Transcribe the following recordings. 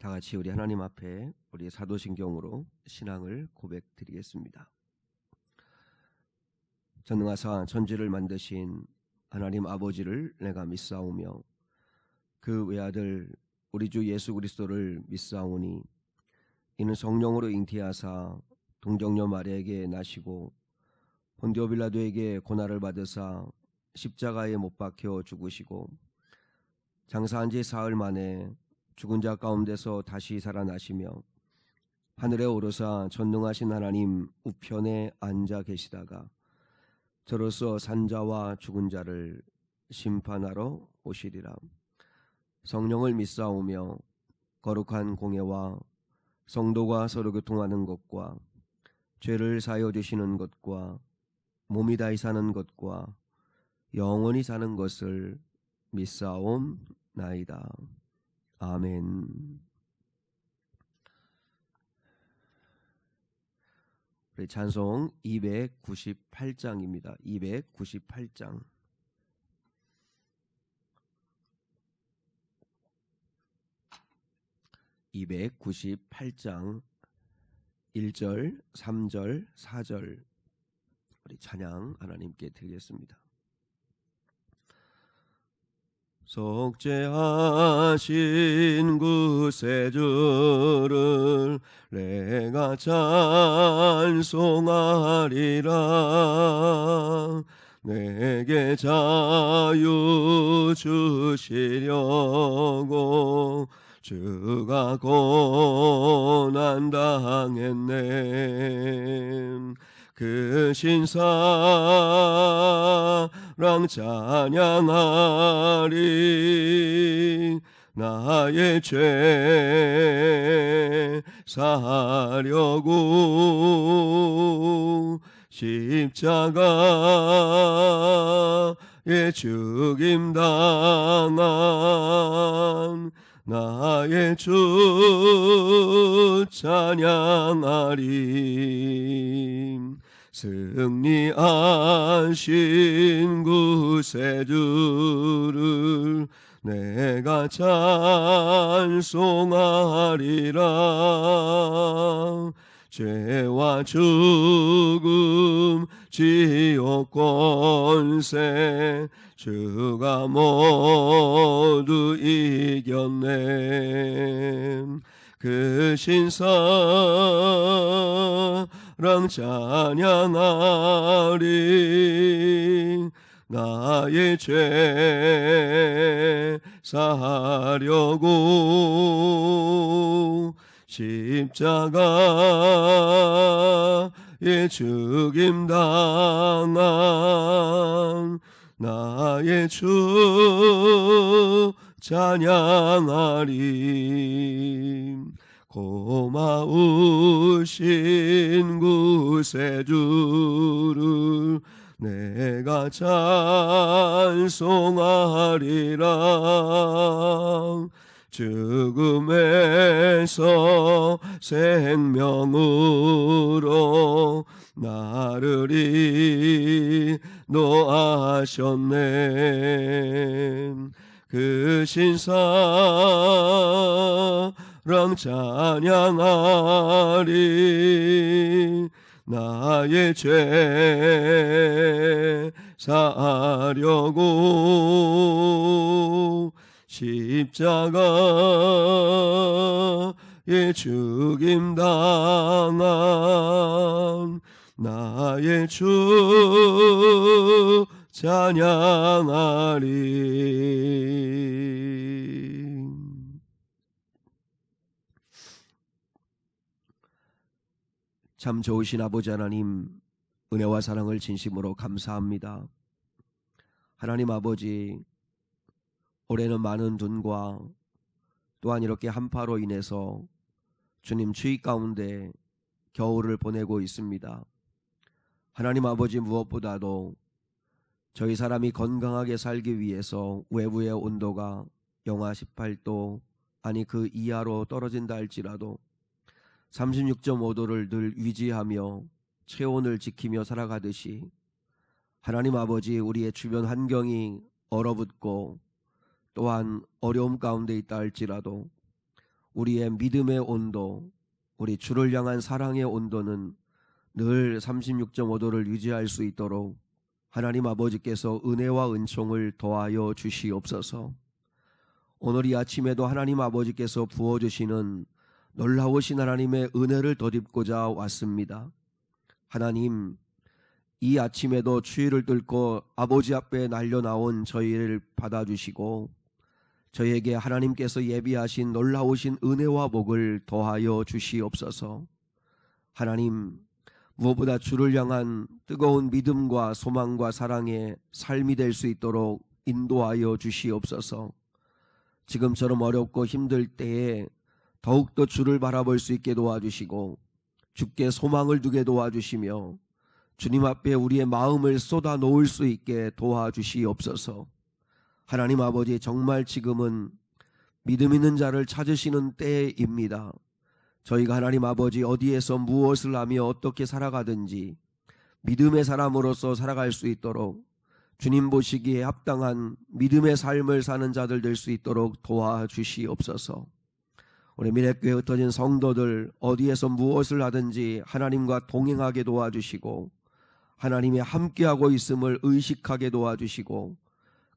다 같이 우리 하나님 앞에 우리의 사도신경으로 신앙을 고백드리겠습니다. 전능하사 천지를 만드신 하나님 아버지를 내가 믿사오며 그 외아들 우리 주 예수 그리스도를 믿사오니 이는 성령으로 잉태하사 동정녀 마리아에게 나시고 본디오 빌라도에게 고난을 받으사 십자가에 못 박혀 죽으시고 장사한 지 사흘 만에 죽은 자 가운데서 다시 살아나시며 하늘에 오르사 전능하신 하나님 우편에 앉아 계시다가 저로서 산자와 죽은 자를 심판하러 오시리라. 성령을 믿사오며 거룩한 공예와 성도가 서로 교통하는 것과 죄를 사하여 주시는 것과 몸이 다히 사는 것과 영원히 사는 것을 믿사옵나이다. 아멘. 우리 찬송 298장입니다. 298장. (298장) 1절, 3절, 4절 우리 찬양 하나님께 드리겠습니다. 속죄하신 구세주를 내가 찬송하리라. 내게 자유 주시려고 주가 고난 당했네. 그 신사랑 찬양하리. 나의 죄 사하려고 십자가에 죽임 당한 나의 주 찬양하리. 승리하신 구세주를 내가 찬송하리라. 죄와 죽음 지옥 권세 주가 모두 이겼네. 그 신사랑 찬양하리. 나의 죄 사하려고 십자가에 죽임 당한 나의 주 찬양하리. 고마우신 구세주를 내가 찬송하리라. 죽음에서 생명으로 나를 인도하셨네. 그 신사랑 찬양하리. 나의 죄 사하려고 십자가에 죽임 당한 나의 주 찬양하리. 참 좋으신 아버지 하나님, 은혜와 사랑을 진심으로 감사합니다. 하나님 아버지, 올해는 많은 눈과 또한 이렇게 한파로 인해서 주님 추위 가운데 겨울을 보내고 있습니다. 하나님 아버지, 무엇보다도 저희 사람이 건강하게 살기 위해서 외부의 온도가 영하 18도 아니 그 이하로 떨어진다 할지라도 36.5도를 늘 유지하며 체온을 지키며 살아가듯이 하나님 아버지, 우리의 주변 환경이 얼어붙고 또한 어려움 가운데 있다 할지라도 우리의 믿음의 온도, 우리 주를 향한 사랑의 온도는 늘 36.5도를 유지할 수 있도록 하나님 아버지께서 은혜와 은총을 더하여 주시옵소서. 오늘 이 아침에도 하나님 아버지께서 부어주시는 놀라우신 하나님의 은혜를 덧입고자 왔습니다. 하나님, 이 아침에도 추위를 뚫고 아버지 앞에 날려나온 저희를 받아주시고 저희에게 하나님께서 예비하신 놀라우신 은혜와 복을 더하여 주시옵소서. 하나님, 무엇보다 주를 향한 뜨거운 믿음과 소망과 사랑의 삶이 될 수 있도록 인도하여 주시옵소서. 지금처럼 어렵고 힘들 때에 더욱더 주를 바라볼 수 있게 도와주시고 주께 소망을 두게 도와주시며 주님 앞에 우리의 마음을 쏟아 놓을 수 있게 도와주시옵소서. 하나님 아버지, 정말 지금은 믿음 있는 자를 찾으시는 때입니다. 저희가 하나님 아버지 어디에서 무엇을 하며 어떻게 살아가든지 믿음의 사람으로서 살아갈 수 있도록 주님 보시기에 합당한 믿음의 삶을 사는 자들 될 수 있도록 도와주시옵소서. 우리 미래교회 흩어진 성도들 어디에서 무엇을 하든지 하나님과 동행하게 도와주시고 하나님이 함께하고 있음을 의식하게 도와주시고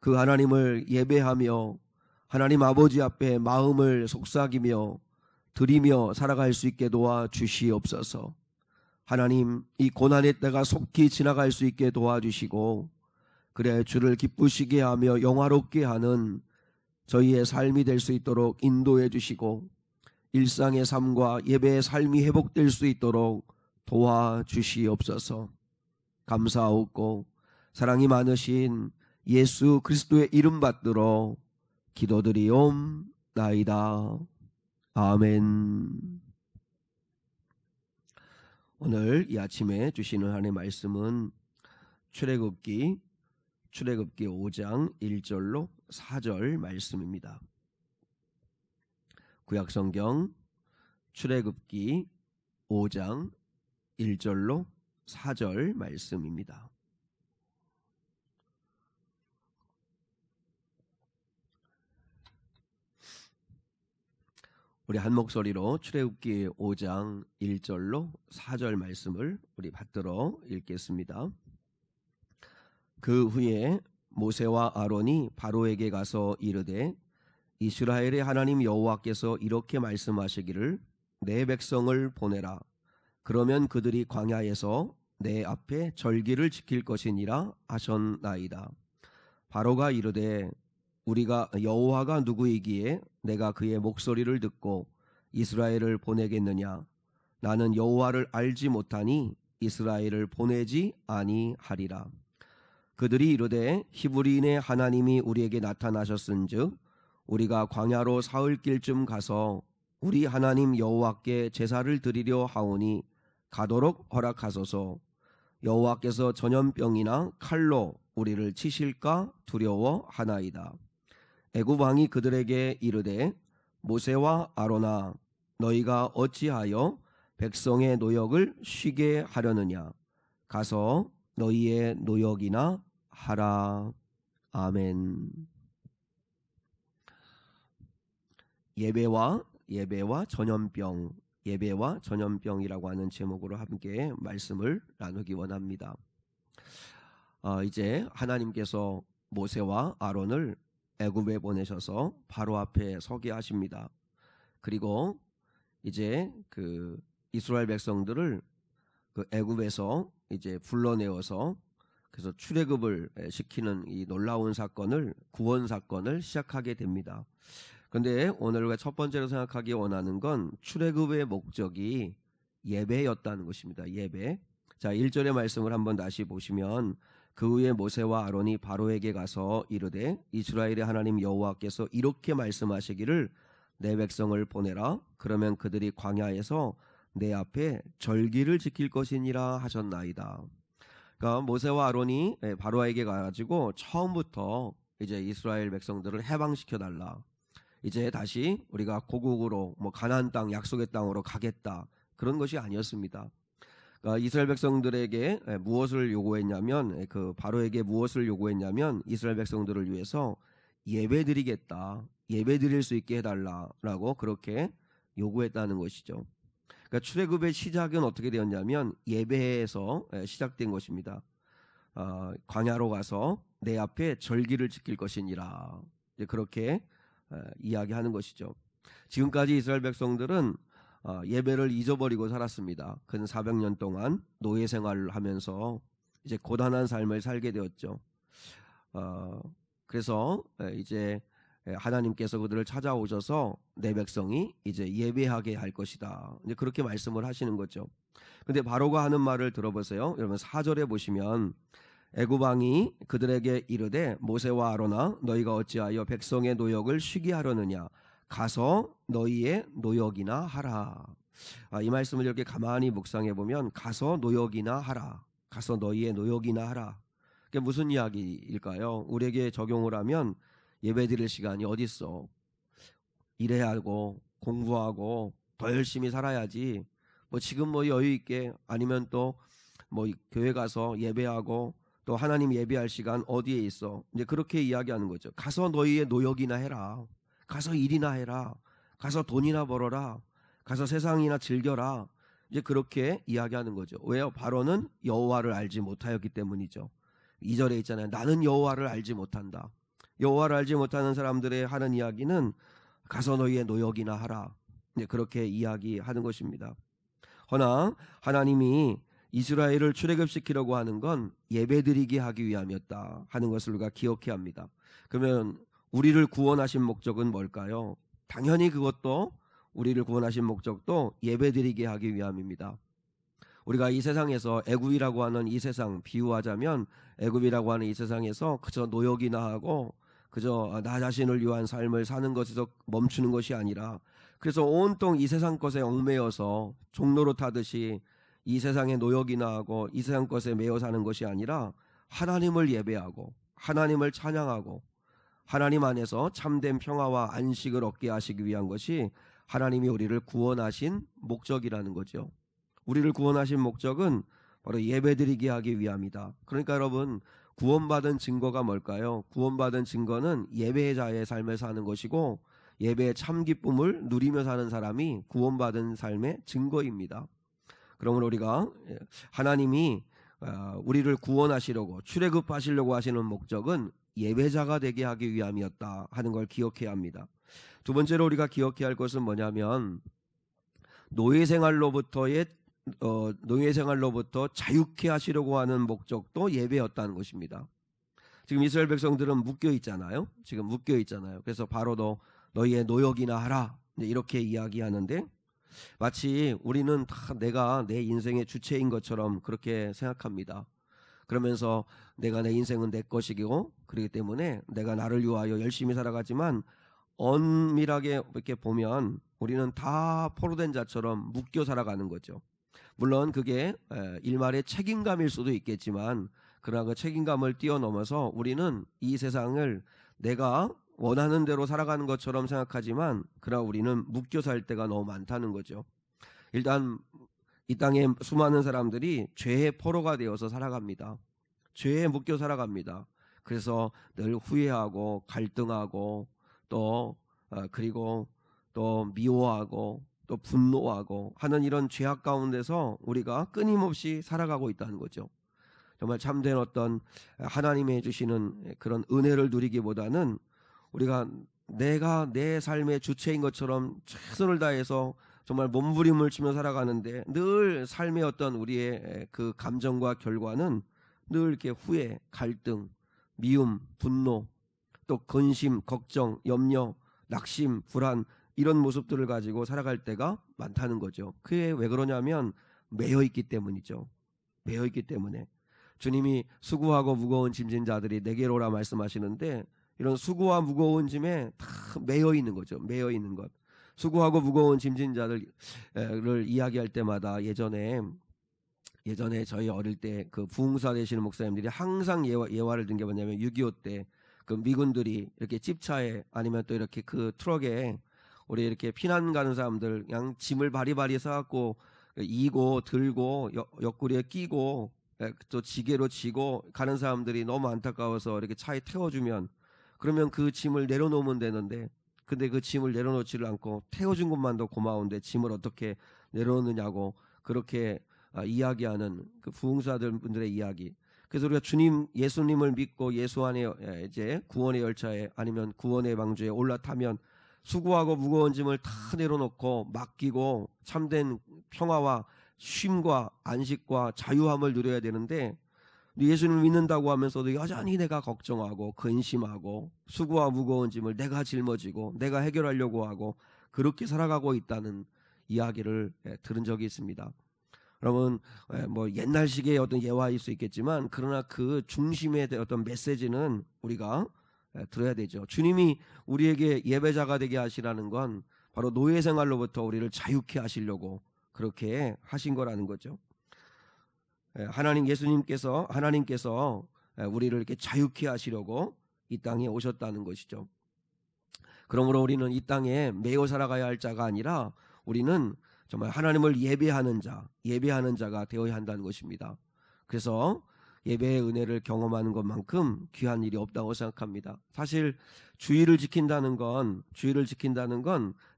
그 하나님을 예배하며 하나님 아버지 앞에 마음을 속삭이며 드리며 살아갈 수 있게 도와주시옵소서. 하나님, 이 고난의 때가 속히 지나갈 수 있게 도와주시고 그래 주를 기쁘시게 하며 영화롭게 하는 저희의 삶이 될 수 있도록 인도해 주시고 일상의 삶과 예배의 삶이 회복될 수 있도록 도와주시옵소서. 감사하옵고 사랑이 많으신 예수 그리스도의 이름 받들어 기도드리옵나이다. 아멘. 오늘 이 아침에 주시는 하나님의 말씀은 출애굽기 5장 1절로 4절 말씀입니다. 구약성경 출애굽기 5장 1절로 4절 말씀입니다. 우리 한 목소리로 출애굽기 5장 1절로 4절 말씀을 우리 받들어 읽겠습니다. 그 후에 모세와 아론이 바로에게 가서 이르되 이스라엘의 하나님 여호와께서 이렇게 말씀하시기를 내 백성을 보내라. 그러면 그들이 광야에서 내 앞에 절기를 지킬 것이니라 하셨나이다. 바로가 이르되 우리가 여호와가 누구이기에 내가 그의 목소리를 듣고 이스라엘을 보내겠느냐. 나는 여호와를 알지 못하니 이스라엘을 보내지 아니하리라. 그들이 이르되 히브리인의 하나님이 우리에게 나타나셨은즉 우리가 광야로 사흘 길쯤 가서 우리 하나님 여호와께 제사를 드리려 하오니 가도록 허락하소서. 여호와께서 전염병이나 칼로 우리를 치실까 두려워하나이다. 애굽 왕이 그들에게 이르되 모세와 아론아 너희가 어찌하여 백성의 노역을 쉬게 하려느냐. 가서 너희의 노역이나 하라. 아멘. 예배와 전염병이라고 하는 제목으로 함께 말씀을 나누기 원합니다. 이제 하나님께서 모세와 아론을 애굽에 보내셔서 바로 앞에 서게 하십니다. 그리고 이제 그 이스라엘 백성들을 그 애굽에서 이제 불러내어서 그래서 출애굽을 시키는 이 놀라운 사건을, 구원 사건을 시작하게 됩니다. 그런데 오늘 우리가 첫 번째로 생각하기 원하는 건 출애굽의 목적이 예배였다는 것입니다. 예배. 자, 1절의 말씀을 한번 다시 보시면 그 후에 모세와 아론이 바로에게 가서 이르되 이스라엘의 하나님 여호와께서 이렇게 말씀하시기를 내 백성을 보내라. 그러면 그들이 광야에서 내 앞에 절기를 지킬 것이니라 하셨나이다. 그러니까 모세와 아론이 바로에게 가가지고 처음부터 이제 이스라엘 백성들을 해방시켜 달라. 이제 다시 우리가 고국으로 가나안 땅, 약속의 땅으로 가겠다. 그런 것이 아니었습니다. 그러니까 이스라엘 백성들에게 무엇을 요구했냐면, 그 바로에게 무엇을 요구했냐면 이스라엘 백성들을 위해서 예배드리겠다. 예배드릴 수 있게 해달라라고 그렇게 요구했다는 것이죠. 그러니까 출애굽의 시작은 어떻게 되었냐면 예배에서 시작된 것입니다. 광야로 가서 내 앞에 절기를 지킬 것이니라. 이제 그렇게 이야기하는 것이죠. 지금까지 이스라엘 백성들은 예배를 잊어버리고 살았습니다. 근 400년 동안 노예 생활을 하면서 이제 고단한 삶을 살게 되었죠. 그래서 이제 하나님께서 그들을 찾아오셔서 내 백성이 이제 예배하게 할 것이다. 이제 그렇게 말씀을 하시는 거죠. 근데 바로가 하는 말을 들어보세요. 여러분 4절에 보시면 애굽 왕이 그들에게 이르되 모세와 아론아 너희가 어찌하여 백성의 노역을 쉬게 하려느냐 가서 너희의 노역이나 하라. 이 말씀을 이렇게 가만히 묵상해 보면 가서 노역이나 하라. 가서 너희의 노역이나 하라. 그게 무슨 이야기일까요? 우리에게 적용을 하면 예배드릴 시간이 어디 있어? 일해야 하고 공부하고 더 열심히 살아야지. 뭐 지금 뭐 여유 있게 아니면 또 뭐 교회 가서 예배하고 또 하나님 예배할 시간 어디에 있어? 이제 그렇게 이야기하는 거죠. 가서 너희의 노역이나 해라. 가서 일이나 해라. 가서 돈이나 벌어라. 가서 세상이나 즐겨라. 이제 그렇게 이야기하는 거죠. 왜요? 바로는 여호와를 알지 못하였기 때문이죠. 2절에 있잖아요. 나는 여호와를 알지 못한다. 여호와를 알지 못하는 사람들의 하는 이야기는 가서 너희의 노역이나 하라. 이제 그렇게 이야기하는 것입니다. 허나 하나님이 이스라엘을 출애굽시키려고 하는 건 예배드리게 하기 위함이었다 하는 것을 우리가 기억해야 합니다. 그러면 우리를 구원하신 목적은 뭘까요? 당연히 그것도 우리를 구원하신 목적도 예배드리게 하기 위함입니다. 우리가 이 세상에서 애굽이라고 하는 이 세상 비유하자면 애굽이라고 하는 이 세상에서 그저 노역이나 하고 그저 나 자신을 위한 삶을 사는 것에서 멈추는 것이 아니라 그래서 온통 이 세상 것에 얽매여서 종로로 타듯이 이 세상의 노역이나 하고 이 세상 것에 매여 사는 것이 아니라 하나님을 예배하고 하나님을 찬양하고 하나님 안에서 참된 평화와 안식을 얻게 하시기 위한 것이 하나님이 우리를 구원하신 목적이라는 거죠. 우리를 구원하신 목적은 바로 예배드리게 하기 위함이다. 그러니까 여러분 구원받은 증거가 뭘까요? 구원받은 증거는 예배자의 삶을 사는 것이고 예배의 참 기쁨을 누리며 사는 사람이 구원받은 삶의 증거입니다. 그러므로 우리가 하나님이 우리를 구원하시려고 출애굽하시려고 하시는 목적은 예배자가 되게 하기 위함이었다 하는 걸 기억해야 합니다. 두 번째로 우리가 기억해야 할 것은 뭐냐면 노예 생활로부터 자유케 하시려고 하는 목적도 예배였다는 것입니다. 지금 이스라엘 백성들은 묶여 있잖아요. 지금 묶여 있잖아요. 그래서 바로도 너희의 노역이나 하라 이렇게 이야기하는데 마치 우리는 다 내가 내 인생의 주체인 것처럼 그렇게 생각합니다. 그러면서 내가 내 인생은 내 것이고 그렇기 때문에 내가 나를 위하여 열심히 살아가지만 엄밀하게 이렇게 보면 우리는 다 포로된 자처럼 묶여 살아가는 거죠. 물론 그게 일말의 책임감일 수도 있겠지만 그러나 그 책임감을 뛰어넘어서 우리는 이 세상을 내가 원하는 대로 살아가는 것처럼 생각하지만 그러나 우리는 묶여 살 때가 너무 많다는 거죠. 일단 이 땅에 수많은 사람들이 죄의 포로가 되어서 살아갑니다. 죄에 묶여 살아갑니다. 그래서 늘 후회하고 갈등하고 또 그리고 또 미워하고 또 분노하고 하는 이런 죄악 가운데서 우리가 끊임없이 살아가고 있다는 거죠. 정말 참된 어떤 하나님이 주시는 그런 은혜를 누리기보다는 우리가 내가 내 삶의 주체인 것처럼 최선을 다해서 정말 몸부림을 치며 살아가는데 늘 삶의 어떤 우리의 그 감정과 결과는 늘 이렇게 후회, 갈등, 미움, 분노, 또 근심, 걱정, 염려, 낙심, 불안 이런 모습들을 가지고 살아갈 때가 많다는 거죠. 그게 왜 그러냐면 매여 있기 때문이죠. 매여 있기 때문에 주님이 수고하고 무거운 짐진 자들이 내게로 오라 말씀하시는데 이런 수고와 무거운 짐에 다 매여 있는 거죠. 매여 있는 것. 수고하고 무거운 짐진 자들을 이야기할 때마다 예전에 저희 어릴 때 그 부흥사 되시는 목사님들이 항상 예화를 든 게 뭐냐면 6.25 때 그 미군들이 이렇게 집차에 아니면 또 이렇게 그 트럭에 우리 이렇게 피난 가는 사람들 그냥 짐을 바리바리 싸갖고 이고 들고 옆구리에 끼고 또 지게로 지고 가는 사람들이 너무 안타까워서 이렇게 차에 태워주면 그러면 그 짐을 내려놓으면 되는데 근데 그 짐을 내려놓지를 않고 태워준 것만도 고마운데 짐을 어떻게 내려놓느냐고 그렇게 이야기하는 그 부흥사들 분들의 이야기. 그래서 우리가 예수님을 믿고 예수 안에 이제 구원의 열차에 아니면 구원의 방주에 올라타면 수고하고 무거운 짐을 다 내려놓고 맡기고 참된 평화와 쉼과 안식과 자유함을 누려야 되는데, 예수님을 믿는다고 하면서도 여전히 내가 걱정하고 근심하고 수고와 무거운 짐을 내가 짊어지고 내가 해결하려고 하고 그렇게 살아가고 있다는 이야기를 들은 적이 있습니다. 여러분, 뭐 옛날식의 어떤 예화일 수 있겠지만 그러나 그 중심의 어떤 메시지는 우리가 들어야 되죠. 주님이 우리에게 예배자가 되게 하시라는 건 바로 노예 생활로부터 우리를 자유케 하시려고 그렇게 하신 거라는 거죠. 하나님께서 우리를 이렇게 자유케 하시려고 이 땅에 오셨다는 것이죠. 그러므로 우리는 이 땅에 매여 살아가야 할 자가 아니라 우리는 정말 하나님을 예배하는 자가 되어야 한다는 것입니다. 그래서 예배의 은혜를 경험하는 것만큼 귀한 일이 없다고 생각합니다. 사실 주의를 지킨다는 건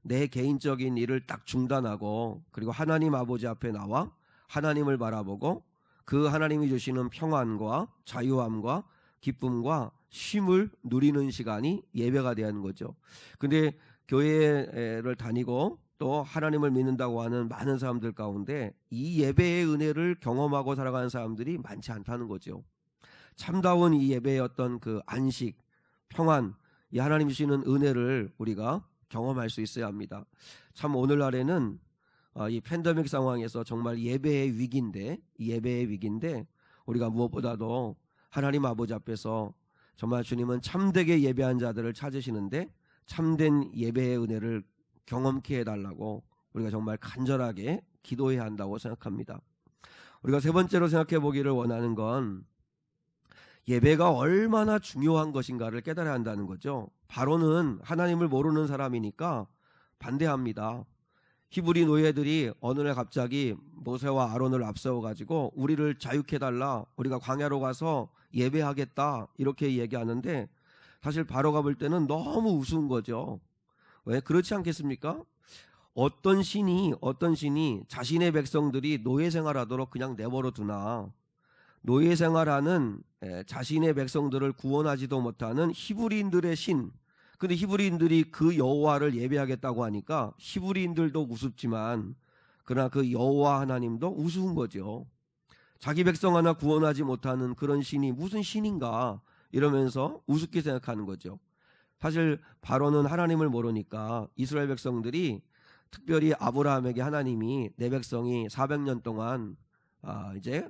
내 개인적인 일을 딱 중단하고 그리고 하나님 아버지 앞에 나와 하나님을 바라보고 그 하나님이 주시는 평안과 자유함과 기쁨과 쉼을 누리는 시간이 예배가 되는 거죠. 근데 교회를 다니고 또 하나님을 믿는다고 하는 많은 사람들 가운데 이 예배의 은혜를 경험하고 살아가는 사람들이 많지 않다는 거죠. 참다운 이 예배의 어떤 그 안식, 평안, 이 하나님 주시는 은혜를 우리가 경험할 수 있어야 합니다. 참 오늘날에는 이 팬데믹 상황에서 정말 예배의 위기인데 우리가 무엇보다도 하나님 아버지 앞에서 정말 주님은 참되게 예배한 자들을 찾으시는데 참된 예배의 은혜를 경험케 해달라고 우리가 정말 간절하게 기도해야 한다고 생각합니다. 우리가 세 번째로 생각해 보기를 원하는 건 예배가 얼마나 중요한 것인가를 깨달아야 한다는 거죠. 바로는 하나님을 모르는 사람이니까 반대합니다. 히브리 노예들이 어느 날 갑자기 모세와 아론을 앞세워 가지고 우리를 자유케 달라, 우리가 광야로 가서 예배하겠다 이렇게 얘기하는데 사실 바로가 볼 때는 너무 우스운 거죠. 왜 그렇지 않겠습니까? 어떤 신이 자신의 백성들이 노예 생활하도록 그냥 내버려 두나. 노예 생활하는 자신의 백성들을 구원하지도 못하는 히브리인들의 신, 근데 히브리인들이 그 여호와를 예배하겠다고 하니까 히브리인들도 우습지만 그러나 그 여호와 하나님도 우스운 거죠. 자기 백성 하나 구원하지 못하는 그런 신이 무슨 신인가 이러면서 우습게 생각하는 거죠. 사실 바로는 하나님을 모르니까 이스라엘 백성들이 특별히 아브라함에게 하나님이 내 백성이 400년 동안 이제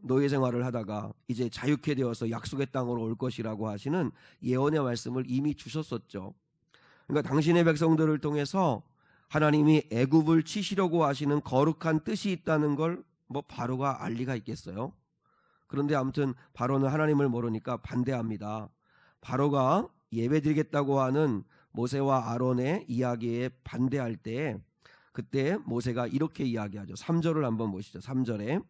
노예 생활을 하다가 이제 자유케 되어서 약속의 땅으로 올 것이라고 하시는 예언의 말씀을 이미 주셨었죠. 그러니까 당신의 백성들을 통해서 하나님이 애굽을 치시려고 하시는 거룩한 뜻이 있다는 걸 뭐 바로가 알 리가 있겠어요? 그런데 아무튼 바로는 하나님을 모르니까 반대합니다. 바로가 예배드리겠다고 하는 모세와 아론의 이야기에 반대할 때 그때 모세가 이렇게 이야기하죠. 3절을 한번 보시죠. 3절에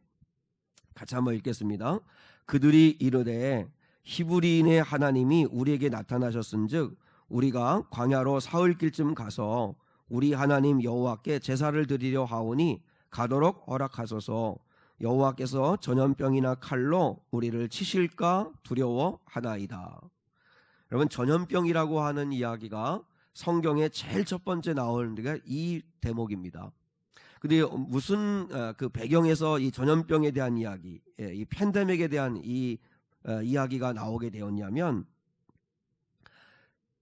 같이 한번 읽겠습니다. 그들이 이르되 히브리인의 하나님이 우리에게 나타나셨은즉 우리가 광야로 사흘길쯤 가서 우리 하나님 여호와께 제사를 드리려 하오니 가도록 허락하소서. 여호와께서 전염병이나 칼로 우리를 치실까 두려워하나이다. 여러분, 전염병이라고 하는 이야기가 성경에 제일 첫 번째 나오는 데가 이 대목입니다. 근데 무슨 그 배경에서 이 전염병에 대한 이야기, 이 팬데믹에 대한 이 이야기가 나오게 되었냐면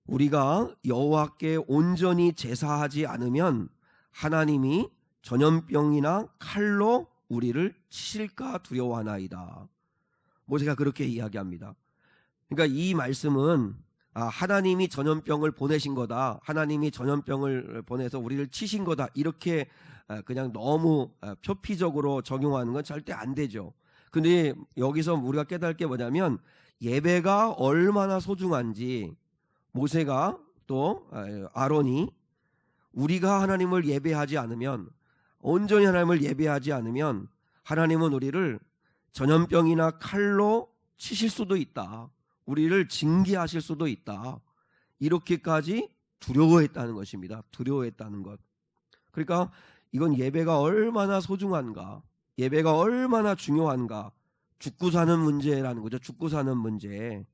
우리가 여호와께 온전히 제사하지 않으면 하나님이 전염병이나 칼로 우리를 치실까 두려워하나이다. 모세가 그렇게 이야기합니다. 그러니까 이 말씀은 하나님이 전염병을 보내신 거다, 하나님이 전염병을 보내서 우리를 치신 거다, 이렇게 그냥 너무 표피적으로 적용하는 건 절대 안 되죠. 근데 여기서 우리가 깨달을 게 뭐냐면 예배가 얼마나 소중한지 모세가 또 아론이 우리가 하나님을 예배하지 않으면, 온전히 하나님을 예배하지 않으면 하나님은 우리를 전염병이나 칼로 치실 수도 있다, 우리를 징계하실 수도 있다, 이렇게까지 두려워했다는 것입니다. 두려워했다는 것. 그러니까 이건 예배가 얼마나 소중한가, 예배가 얼마나 중요한가, 죽고 사는 문제라는 거죠. 죽고 사는 문제.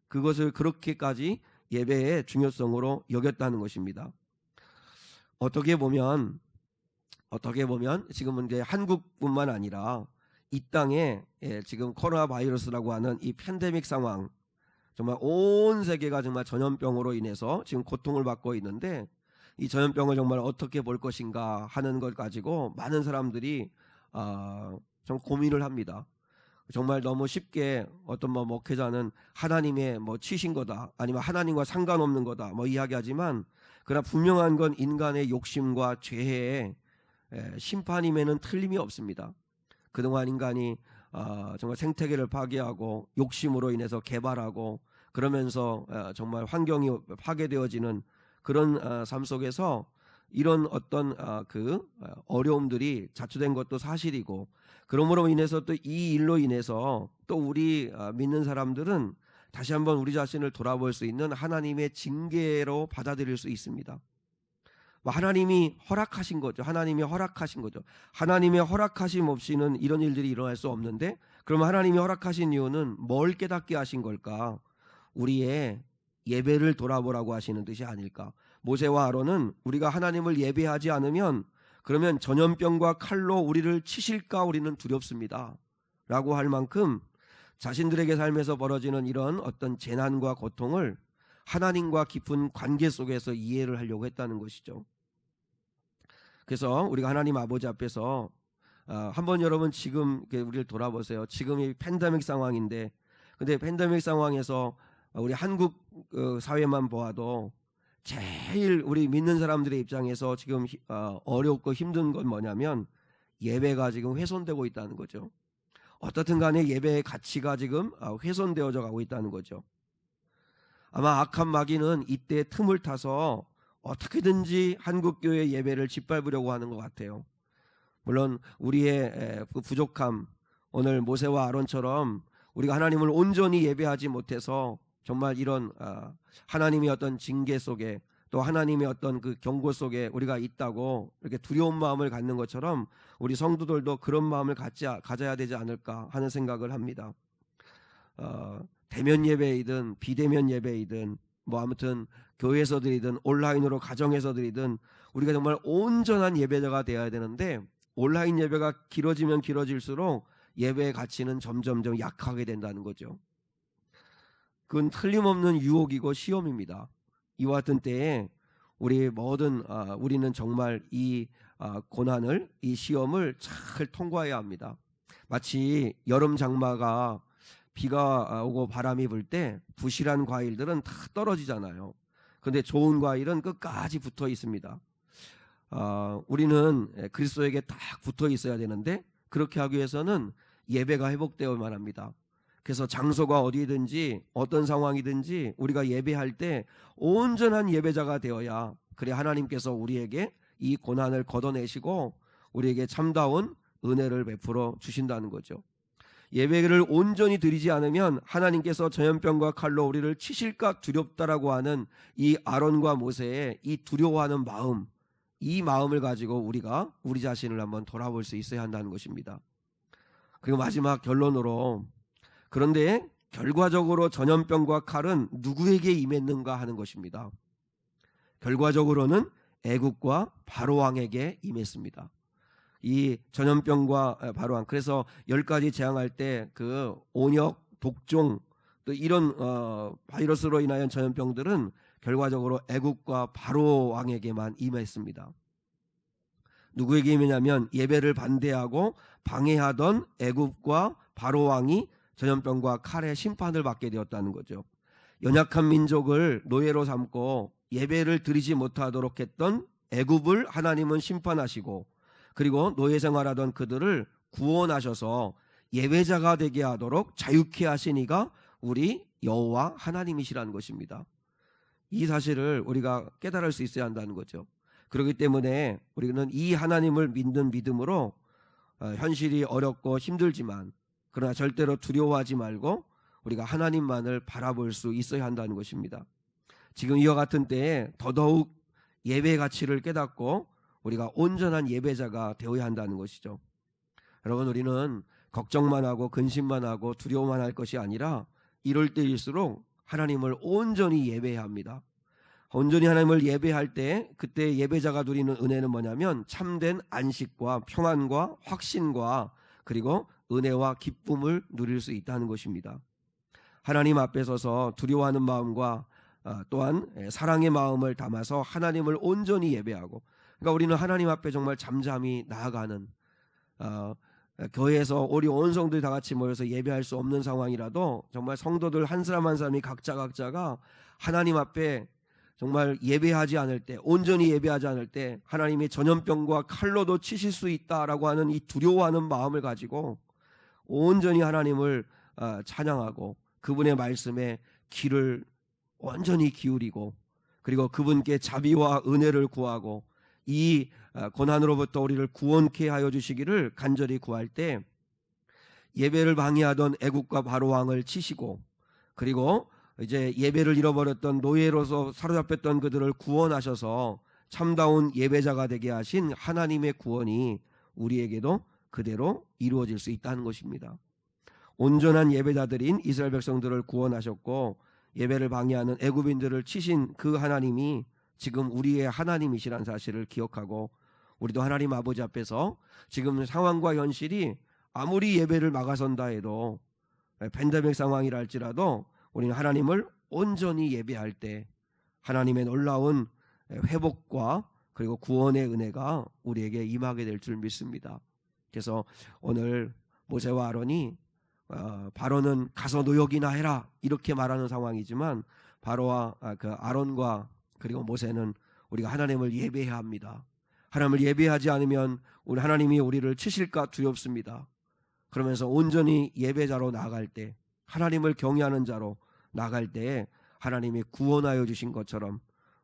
그것을 그렇게까지 예배의 중요성으로 여겼다는 것입니다. 어떻게 보면 지금은 이제 한국뿐만 아니라 이 땅에 지금 코로나 바이러스라고 하는 이 팬데믹 상황, 정말 온 세계가 정말 전염병으로 인해서 지금 고통을 받고 있는데, 이 전염병을 정말 어떻게 볼 것인가 하는 걸 가지고 많은 사람들이 좀 고민을 합니다. 정말 너무 쉽게 어떤 목회자는 하나님의 치신 거다, 아니면 하나님과 상관없는 거다 이야기하지만, 그러나 분명한 건 인간의 욕심과 죄의 심판임에는 틀림이 없습니다. 그동안 인간이 정말 생태계를 파괴하고 욕심으로 인해서 개발하고 그러면서 정말 환경이 파괴되어지는 그런 삶 속에서 이런 어떤 그 어려움들이 자초된 것도 사실이고, 그러므로 인해서 또 이 일로 인해서 또 우리 믿는 사람들은 다시 한번 우리 자신을 돌아볼 수 있는 하나님의 징계로 받아들일 수 있습니다. 하나님이 허락하신 거죠. 하나님의 허락하심 없이는 이런 일들이 일어날 수 없는데, 그럼 하나님이 허락하신 이유는 뭘 깨닫게 하신 걸까? 우리의 예배를 돌아보라고 하시는 뜻이 아닐까? 모세와 아론은 우리가 하나님을 예배하지 않으면 그러면 전염병과 칼로 우리를 치실까 우리는 두렵습니다 라고 할 만큼 자신들에게 삶에서 벌어지는 이런 어떤 재난과 고통을 하나님과 깊은 관계 속에서 이해를 하려고 했다는 것이죠. 그래서 우리가 하나님 아버지 앞에서 한번 여러분 지금 우리를 돌아보세요. 지금 이 팬데믹 상황인데, 근데 팬데믹 상황에서 우리 한국 사회만 보아도 제일 우리 믿는 사람들의 입장에서 지금 어렵고 힘든 건 뭐냐면 예배가 지금 훼손되고 있다는 거죠. 어떻든 간에 예배의 가치가 지금 훼손되어져 가고 있다는 거죠. 아마 악한 마귀는 이때 틈을 타서 어떻게든지 한국교회 예배를 짓밟으려고 하는 것 같아요. 물론 우리의 그 부족함, 오늘 모세와 아론처럼 우리가 하나님을 온전히 예배하지 못해서 정말 이런 하나님의 어떤 징계 속에, 또 하나님의 어떤 그 경고 속에 우리가 있다고 이렇게 두려운 마음을 갖는 것처럼 우리 성도들도 그런 마음을 가져야 되지 않을까 하는 생각을 합니다. 대면 예배이든 비대면 예배이든 아무튼 교회에서 드리든 온라인으로 가정에서 드리든 우리가 정말 온전한 예배자가 되어야 되는데, 온라인 예배가 길어지면 길어질수록 예배의 가치는 점점점 약하게 된다는 거죠. 그건 틀림없는 유혹이고 시험입니다. 이와 같은 때에 우리는 정말 이 고난을, 이 시험을 잘 통과해야 합니다. 마치 여름 장마가 비가 오고 바람이 불 때 부실한 과일들은 다 떨어지잖아요. 그런데 좋은 과일은 끝까지 붙어 있습니다. 우리는 그리스도에게 딱 붙어 있어야 되는데, 그렇게 하기 위해서는 예배가 회복되어야만 합니다. 그래서 장소가 어디든지 어떤 상황이든지 우리가 예배할 때 온전한 예배자가 되어야, 그래 하나님께서 우리에게 이 고난을 걷어내시고 우리에게 참다운 은혜를 베풀어 주신다는 거죠. 예배를 온전히 드리지 않으면 하나님께서 전염병과 칼로 우리를 치실까 두렵다라고 하는 이 아론과 모세의 이 두려워하는 마음, 이 마음을 가지고 우리가 우리 자신을 한번 돌아볼 수 있어야 한다는 것입니다. 그리고 마지막 결론으로, 그런데 결과적으로 전염병과 칼은 누구에게 임했는가 하는 것입니다. 결과적으로는 애국과 바로왕에게 임했습니다. 이 전염병과 바로왕, 그래서 10가지 재앙할 때 그 온역, 독종, 또 이런 바이러스로 인하여 전염병들은 결과적으로 애국과 바로왕에게만 임했습니다. 누구에게 임했냐면 예배를 반대하고 방해하던 애국과 바로왕이 전염병과 칼의 심판을 받게 되었다는 거죠. 연약한 민족을 노예로 삼고 예배를 드리지 못하도록 했던 애굽을 하나님은 심판하시고, 그리고 노예 생활하던 그들을 구원하셔서 예배자가 되게 하도록 자유케 하신 이가 우리 여호와 하나님이시라는 것입니다. 이 사실을 우리가 깨달을 수 있어야 한다는 거죠. 그렇기 때문에 우리는 이 하나님을 믿는 믿음으로 현실이 어렵고 힘들지만, 그러나 절대로 두려워하지 말고 우리가 하나님만을 바라볼 수 있어야 한다는 것입니다. 지금 이와 같은 때에 더더욱 예배의 가치를 깨닫고 우리가 온전한 예배자가 되어야 한다는 것이죠. 여러분, 우리는 걱정만 하고 근심만 하고 두려워만 할 것이 아니라 이럴 때일수록 하나님을 온전히 예배해야 합니다. 온전히 하나님을 예배할 때 그때 예배자가 누리는 은혜는 뭐냐면 참된 안식과 평안과 확신과 그리고 은혜와 기쁨을 누릴 수 있다는 것입니다. 하나님 앞에 서서 두려워하는 마음과 또한 사랑의 마음을 담아서 하나님을 온전히 예배하고, 그러니까 우리는 하나님 앞에 정말 잠잠히 나아가는, 교회에서 우리 온 성도들이 다 같이 모여서 예배할 수 없는 상황이라도 정말 성도들 한 사람 한 사람이 각자가 하나님 앞에 정말 예배하지 않을 때, 온전히 예배하지 않을 때 하나님이 전염병과 칼로도 치실 수 있다라고 하는 이 두려워하는 마음을 가지고 온전히 하나님을 찬양하고 그분의 말씀에 귀를 온전히 기울이고, 그리고 그분께 자비와 은혜를 구하고 이 고난으로부터 우리를 구원케 하여 주시기를 간절히 구할 때, 예배를 방해하던 애국과 바로 왕을 치시고, 그리고 이제 예배를 잃어버렸던 노예로서 사로잡혔던 그들을 구원하셔서 참다운 예배자가 되게 하신 하나님의 구원이 우리에게도 그대로 이루어질 수 있다는 것입니다. 온전한 예배자들인 이스라엘 백성들을 구원하셨고 예배를 방해하는 애굽인들을 치신 그 하나님이 지금 우리의 하나님이시라는 사실을 기억하고, 우리도 하나님 아버지 앞에서 지금 상황과 현실이 아무리 예배를 막아선다 해도, 팬데믹 상황이라 할지라도 우리는 하나님을 온전히 예배할 때 하나님의 놀라운 회복과 그리고 구원의 은혜가 우리에게 임하게 될 줄 믿습니다. 그래서 오늘 모세와 아론이 바로는 가서 노역이나 해라 이렇게 말하는 상황이지만, 바로와 그 아론과 그리고 모세는 우리가 하나님을 예배해야 합니다. 하나님을 예배하지 않으면 우리 하나님이 우리를 치실까 두렵습니다. 그러면서 온전히 예배자로 나아갈 때, 하나님을 경외하는 자로 나아갈 때 하나님이 구원하여 주신 것처럼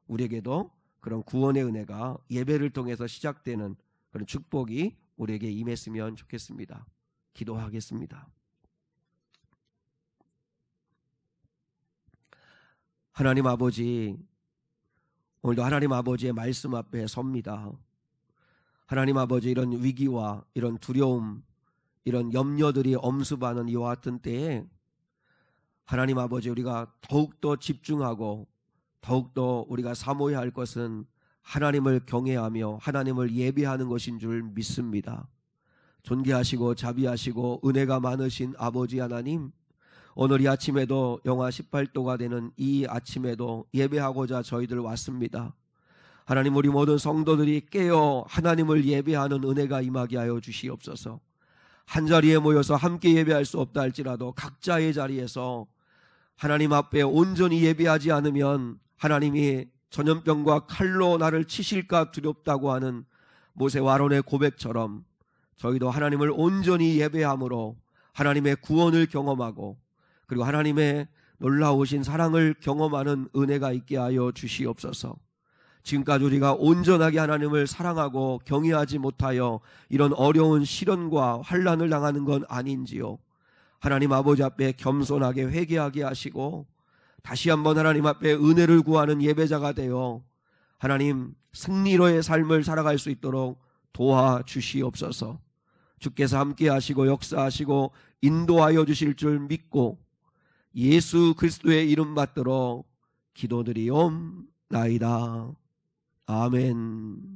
우리에게도 그런 구원의 은혜가 예배를 통해서 시작되는 그런 축복이 우리에게 임했으면 좋겠습니다. 기도하겠습니다. 하나님 아버지, 오늘도 하나님 아버지의 말씀 앞에 섭니다. 하나님 아버지, 이런 위기와 이런 두려움, 이런 염려들이 엄습하는 이와 같은 때에 하나님 아버지, 우리가 더욱더 집중하고 더욱더 우리가 사모해야 할 것은 하나님을 경외하며 하나님을 예배하는 것인 줄 믿습니다. 존귀하시고 자비하시고 은혜가 많으신 아버지 하나님, 오늘 이 아침에도 영하 18도가 되는 이 아침에도 예배하고자 저희들 왔습니다. 하나님, 우리 모든 성도들이 깨어 하나님을 예배하는 은혜가 임하게 하여 주시옵소서. 한자리에 모여서 함께 예배할 수 없다 할지라도 각자의 자리에서 하나님 앞에 온전히 예배하지 않으면 하나님이 전염병과 칼로 나를 치실까 두렵다고 하는 모세와 아론의 고백처럼 저희도 하나님을 온전히 예배함으로 하나님의 구원을 경험하고 그리고 하나님의 놀라우신 사랑을 경험하는 은혜가 있게 하여 주시옵소서. 지금까지 우리가 온전하게 하나님을 사랑하고 경외하지 못하여 이런 어려운 시련과 환난을 당하는 건 아닌지요. 하나님 아버지 앞에 겸손하게 회개하게 하시고 다시 한번 하나님 앞에 은혜를 구하는 예배자가 되어 하나님 승리로의 삶을 살아갈 수 있도록 도와주시옵소서. 주께서 함께 하시고 역사하시고 인도하여 주실 줄 믿고 예수 그리스도의 이름 받들어 기도드리옵나이다. 아멘.